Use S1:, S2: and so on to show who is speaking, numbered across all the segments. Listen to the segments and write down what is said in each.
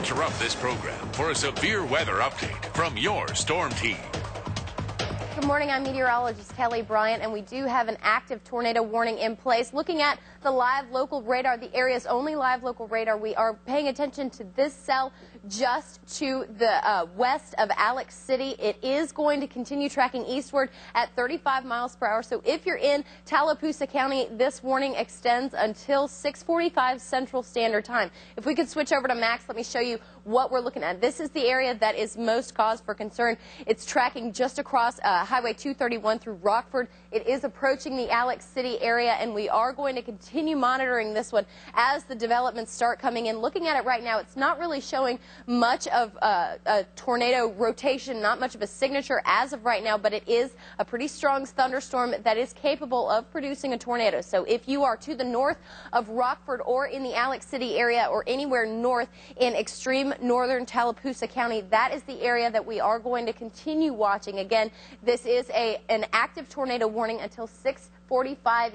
S1: interrupt this program for a severe weather update from your storm team.
S2: Good morning, I'm meteorologist Kelly Bryant, and we do have an active tornado warning in place. Looking at the live local radar, the area's only live local radar, we are paying attention to this cell just to the west of Alex City. It is going to continue tracking eastward at 35 miles per hour. So if you're in Tallapoosa County, this warning extends until 6:45 Central Standard Time. If we could switch over to Max, let me show you what we're looking at. This is the area that is most cause for concern. It's tracking just across Highway 231 through Rockford. It is approaching the Alex City area, and we are going to continue monitoring this one as the developments start coming in. Looking at it right now, it's not really showing much of a tornado rotation, not much of a signature as of right now, but it is a pretty strong thunderstorm that is capable of producing a tornado. So if you are to the north of Rockford or in the Alex City area or anywhere north in extreme northern Tallapoosa County, that is the area that we are going to continue watching. Again, this is an active tornado warning until 6:45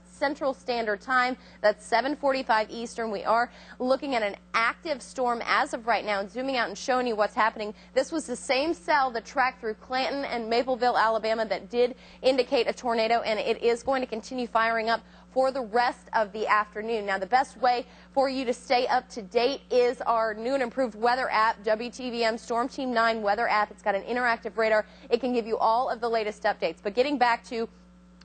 S2: Central Standard Time. That's 7:45 Eastern. We are looking at an active storm as of right now, and zooming out and showing you what's happening. This was the same cell that tracked through Clanton and Mapleville, Alabama, that did indicate a tornado, and it is going to continue firing up for the rest of the afternoon. Now, the best way for you to stay up to date is our new and improved weather app, WTVM Storm Team 9 weather app. It's got an interactive radar. It can give you all of the latest updates. But getting back to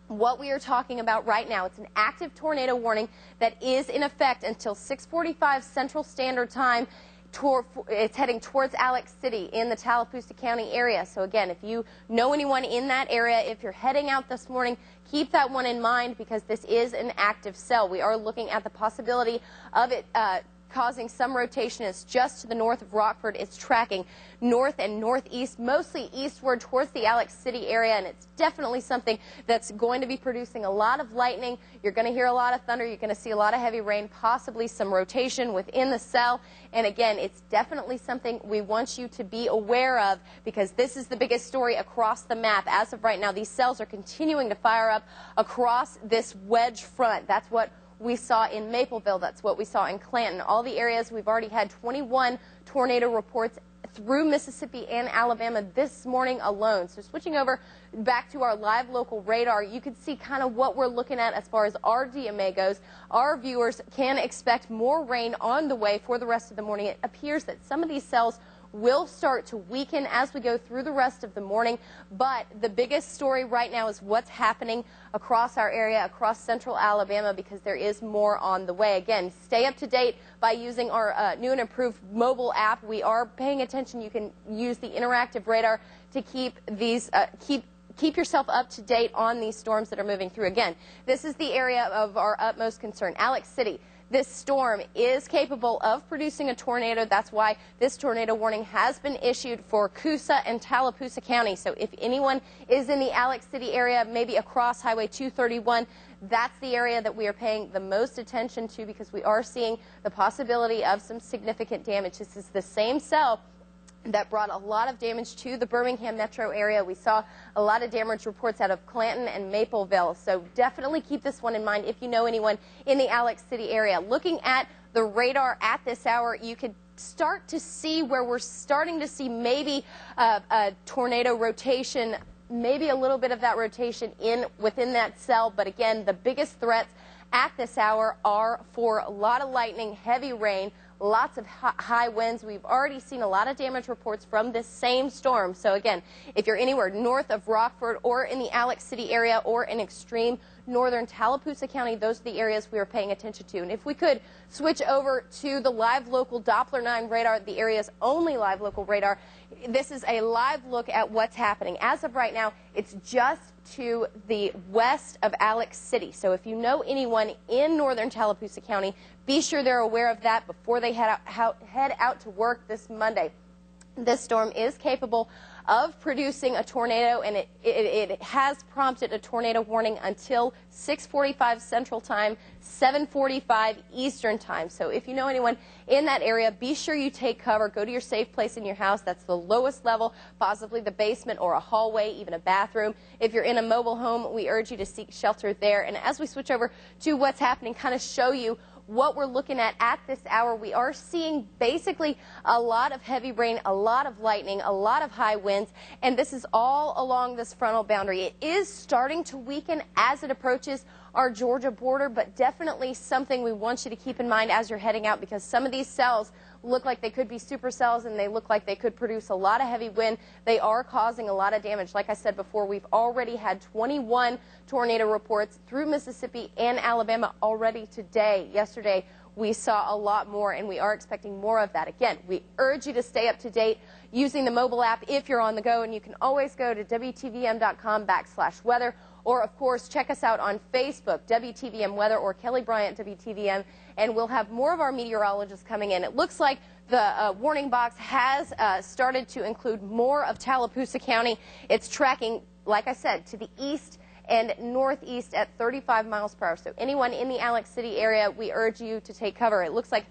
S2: what we are talking about right now, it's an active tornado warning that is in effect until 6:45 Central Standard Time. It's heading towards Alex City in the Tallapoosa County area. So again, if you know anyone in that area, if you're heading out this morning, keep that one in mind because this is an active cell. We are looking at the possibility of it causing some rotation. It's just to the north of Rockford. It's tracking north and northeast, mostly eastward towards the Alex City area, and it's definitely something that's going to be producing a lot of lightning. You're going to hear a lot of thunder. You're going to see a lot of heavy rain, possibly some rotation within the cell. And again, it's definitely something we want you to be aware of because this is the biggest story across the map. As of right now, these cells are continuing to fire up across this wedge front. That's what we saw in Mapleville. That's what we saw in Clanton. All the areas, we've already had 21 tornado reports through Mississippi and Alabama this morning alone. So switching over back to our live local radar, you can see kind of what we're looking at as far as our DMA goes. Our viewers can expect more rain on the way for the rest of the morning. It appears that some of these cells will start to weaken as we go through the rest of the morning, but the biggest story right now is what's happening across our area, across central Alabama, because there is more on the way. Again, stay up to date by using our new and improved mobile app. We are paying attention. You can use the interactive radar to keep these keep yourself up to date on these storms that are moving through. Again, this is the area of our utmost concern. Alex City. This storm is capable of producing a tornado. That's why this tornado warning has been issued for Coosa and Tallapoosa County. So if anyone is in the Alex City area, maybe across Highway 231, that's the area that we are paying the most attention to because we are seeing the possibility of some significant damage. This is the same cell that brought a lot of damage to the Birmingham metro area. We saw a lot of damage reports out of Clanton and Mapleville. So definitely keep this one in mind if you know anyone in the Alex City area. Looking at the radar at this hour, you could start to see where we're starting to see maybe a tornado rotation, maybe a little bit of that rotation within that cell. But again, the biggest threats at this hour are for a lot of lightning, heavy rain, lots of high winds. We've already seen a lot of damage reports from this same storm. So again, if you're anywhere north of Rockford or in the Alex City area or in extreme northern Tallapoosa County, those are the areas we are paying attention to. And if we could switch over to the live local Doppler 9 radar, the area's only live local radar, this is a live look at what's happening. As of right now, it's just to the west of Alex City. So if you know anyone in northern Tallapoosa County, be sure they're aware of that before they head out to work this Monday. This storm is capable of producing a tornado, and it has prompted a tornado warning until 6:45 Central Time, 7:45 Eastern Time. So if you know anyone in that area, be sure you take cover. Go to your safe place in your house. That's the lowest level, possibly the basement or a hallway, even a bathroom. If you're in a mobile home, we urge you to seek shelter there. And as we switch over to what's happening, kind of show you what we're looking at this hour, we are seeing basically a lot of heavy rain, a lot of lightning, a lot of high winds, and this is all along this frontal boundary. It is starting to weaken as it approaches our Georgia border, but definitely something we want you to keep in mind as you're heading out, because some of these cells look like they could be supercells and they look like they could produce a lot of heavy wind. They are causing a lot of damage. Like I said before, we've already had 21 tornado reports through Mississippi and Alabama already today. Yesterday, we saw a lot more, and we are expecting more of that. Again, we urge you to stay up to date using the mobile app if you're on the go, and you can always go to WTVM.com/weather, or of course check us out on Facebook, WTVM Weather, or Kelly Bryant WTVM, and we'll have more of our meteorologists coming in. It looks like the warning box has started to include more of Tallapoosa County. It's tracking, like I said, to the east and northeast at 35 miles per hour. So anyone in the Alex City area, we urge you to take cover. It looks like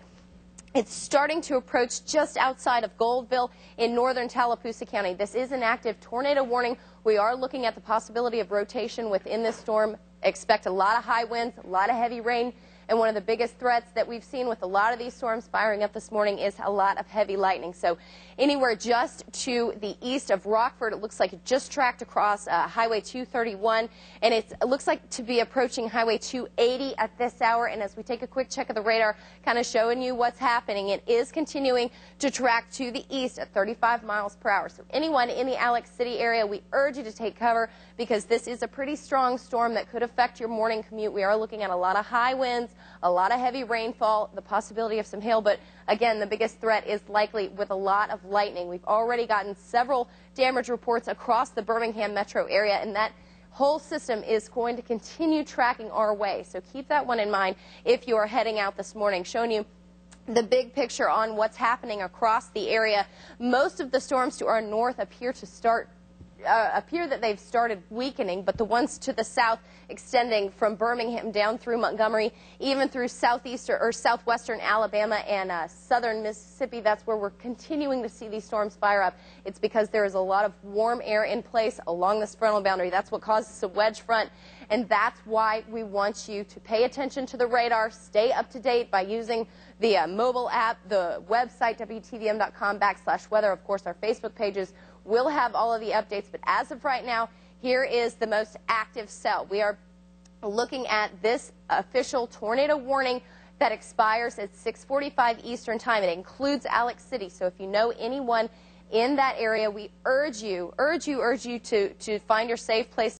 S2: it's starting to approach just outside of Goldville in northern Tallapoosa County. This is an active tornado warning. We are looking at the possibility of rotation within this storm. Expect a lot of high winds, a lot of heavy rain, and one of the biggest threats that we've seen with a lot of these storms firing up this morning is a lot of heavy lightning. So anywhere just to the east of Rockford, it looks like it just tracked across Highway 231, and it looks like to be approaching Highway 280 at this hour. And as we take a quick check of the radar, kind of showing you what's happening, it is continuing to track to the east at 35 miles per hour. So anyone in the Alex City area, we urge you to take cover, because this is a pretty strong storm that could affect your morning commute. We are looking at a lot of high winds, a lot of heavy rainfall, the possibility of some hail, but again, the biggest threat is likely with a lot of lightning. We've already gotten several damage reports across the Birmingham metro area, and that whole system is going to continue tracking our way. So keep that one in mind if you are heading out this morning. Showing you the big picture on what's happening across the area. Most of the storms to our north appear that they've started weakening, but the ones to the south, extending from Birmingham down through Montgomery, even through southeastern or southwestern Alabama and southern Mississippi, that's where we're continuing to see these storms fire up. It's because there is a lot of warm air in place along this frontal boundary. That's what causes a wedge front, and that's why we want you to pay attention to the radar, stay up to date by using the mobile app, the website, WTVM.com/weather. Of course, our Facebook pages will have all of the updates, but as of right now, here is the most active cell. We are looking at this official tornado warning that expires at 6:45 Eastern Time. It includes Alex City, so if you know anyone in that area, we urge you to find your safe place